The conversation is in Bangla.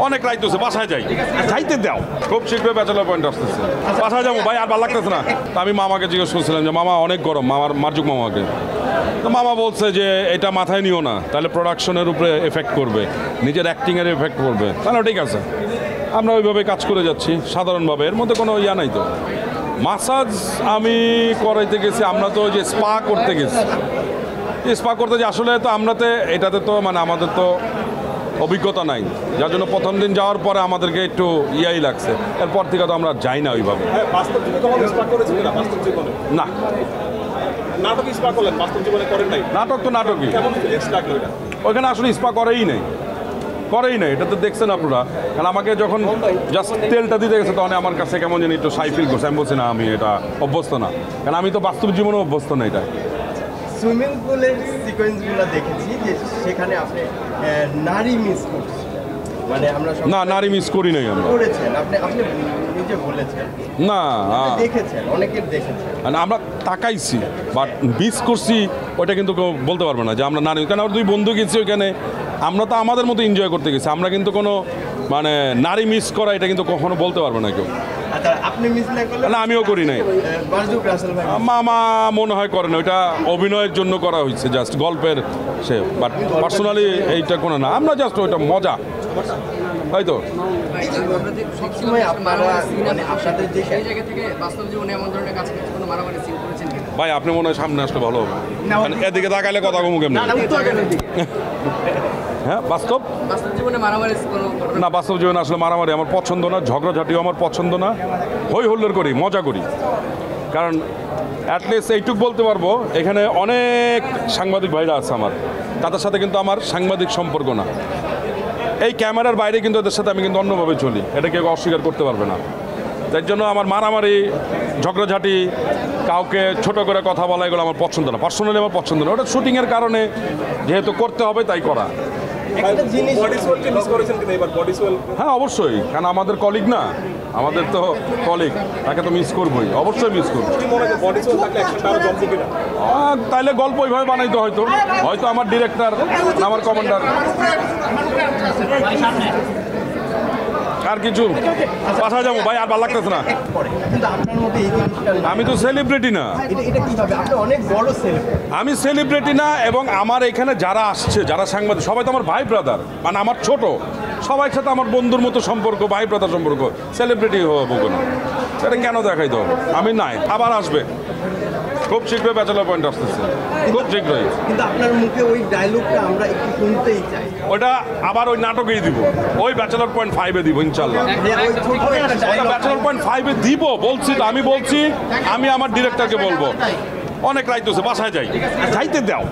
অনেক রাইতেছে, বাসায় যাই, যাইতে দাও। খুব শীঘ্রই ব্যাচেলার পয়েন্ট আসতেছে, বাসায় যাবো ভাই, আর ভালো লাগতেছে না। তা আমি মামাকে জিজ্ঞেস করছিলাম যে মামা অনেক গরম, মারজুক মামাকে। তো মামা বলছে যে এটা মাথায় নিও না, তাহলে প্রোডাকশনের উপরে এফেক্ট করবে, নিজের অ্যাক্টিংয়ের এফেক্ট করবে। তাহলে ঠিক আছে, আমরা ওইভাবে কাজ করে যাচ্ছি সাধারণভাবে, এর মধ্যে কোনো ইয়া নাই তো। মাসাজ আমি করাইতে গেছি, আমরা তো যে স্পা করতে গেছি, স্পা করতে যে আসলে তো আমরাতে এটাতে তো মানে আমাদের তো অভিজ্ঞতা নাই, যার জন্য প্রথম দিন যাওয়ার পরে আমাদেরকে একটু ইয়াই লাগছে, এরপর থেকে তো আমরা যাই না ওইভাবে। না, নাটক তো নাটকই, ওইখানে আসলে স্পা করেই নাই, এটা তো দেখছেন আপনারা। কারণ আমাকে যখন জাস্ট তেলটা দিতে গেছে তখন আমার কাছে কেমন জানি একটু সাই ফিল করছে। আমি বলছি না, আমি এটা অভ্যস্ত না, কারণ আমি তো বাস্তব জীবনেও অভ্যস্ত না এটা। সুইমিং পুলের সিকোয়েন্সগুলো দেখেছি যে সেখানে আপনি নারী মিস করছেন, মানে আমরা না, নারী মিস করি নাই আমরা। করেছেন আপনি নিজে বলেছেন না, দেখেছেন, অনেকের দেখেছেন, মানে আমরা তাকাইছি, বাট মিস করছি ওইটা কিন্তু কেউ বলতে পারবে না যে আমরা নারী। কেন আমরা দুই বন্ধু গেছি ওইখানে, আমরা তো আমাদের মতো এনজয় করতে গেছি, আমরা কিন্তু কোনো মানে নারী মিস করা এটা কিন্তু কখনো বলতে পারবে না কেউ। আচ্ছা, আপনি মিস না করলে? না, আমিও করি নাই। মারজুক রাসেল ভাই মামা মনে হয় করে না, ওইটা অভিনয়ের জন্য করা হয়েছে, জাস্ট গল্পের সে, বাট পার্সোনালি এইটা কোনো না, আমরা জাস্ট ওইটা মজা, হয়তো। সবসময় আপনারা মানে আপনাদের যে জায়গা থেকে বাস্তব জীবনে এমন ধরনের কাজ কোনো মারামারি সিন করেছেন কিনা? ভাই আপনি মনে হয় সামনে আসলে ভালো হবে, এদিকে তাকাইলে কথা কমু কেমনি। হ্যাঁ, বাস্তব জীবনে মারামারি না, বাস্তব জীবনে আসলে মারামারি আমার পছন্দ না, ঝগড়াঝাটিও আমার পছন্দ না, হই হুল্লোড় করি, মজা করি। কারণ অ্যাটলিস্ট এইটুক বলতে পারবো, এখানে অনেক সাংবাদিক ভাইরা আছে আমার, তাদের সাথে কিন্তু আমার সাংবাদিক সম্পর্ক না, এই ক্যামেরার বাইরে কিন্তু এদের সাথে আমি কিন্তু অন্যভাবে চলি, এটা কেউ অস্বীকার করতে পারবে না। তাই জন্য আমার মারামারি, ঝগড়াঝাটি, কাউকে ছোট করে কথা বলা, এগুলো আমার পছন্দ না, পার্সোনালি আমার পছন্দ না। ওটা শুটিংয়ের কারণে যেহেতু করতে হবে তাই করা। হ্যাঁ, অবশ্যই, কারণ আমাদের কলিগ না, আমাদের তো কলিগ, তাকে তো মিস করবোই, অবশ্যই মিস করবো। তাইলে গল্প ওইভাবে বানাইতো, হয়তো আমার ডিরেক্টর, আমার কমান্ডার, আর কিছু বাসা যাবো ভাই, আর ভালো লাগতেছে না। আমি তো সেলিব্রিটি না, আমি সেলিব্রিটি না, এবং আমার এখানে যারা আসছে, যারা সাংবাদিক, সবাই তো আমার ভাই ব্রাদার, মানে আমার ছোট, সবার সাথে আমার বন্ধুর মতো সম্পর্ক, ভাই ব্রাদার সম্পর্ক। সেলিব্রিটি হবো কেন, সেটা কেন দেখাইতে হবে? আমি নাই, আবার আসবে খুব শীঘ্রই ব্যাচেলার পয়েন্ট আসতেছে, খুব শীঘ্রই। কিন্তু আপনার মুখে ওই ডায়লগটা আমরা একটু শুনতেই চাই। ওটা আবার ওই নাটকেই দিব, ওই ব্যাচেলার পয়েন্ট 5-এ দিব ইনশাল্লাহ। ব্যাচেলার পয়েন্ট 5-এ দিব বলছি তো, আমি বলছি, আমি আমার ডিরেক্টরকে বলবো অনেক রাইতেছে, বাসায় যাই, যাইতে দাও।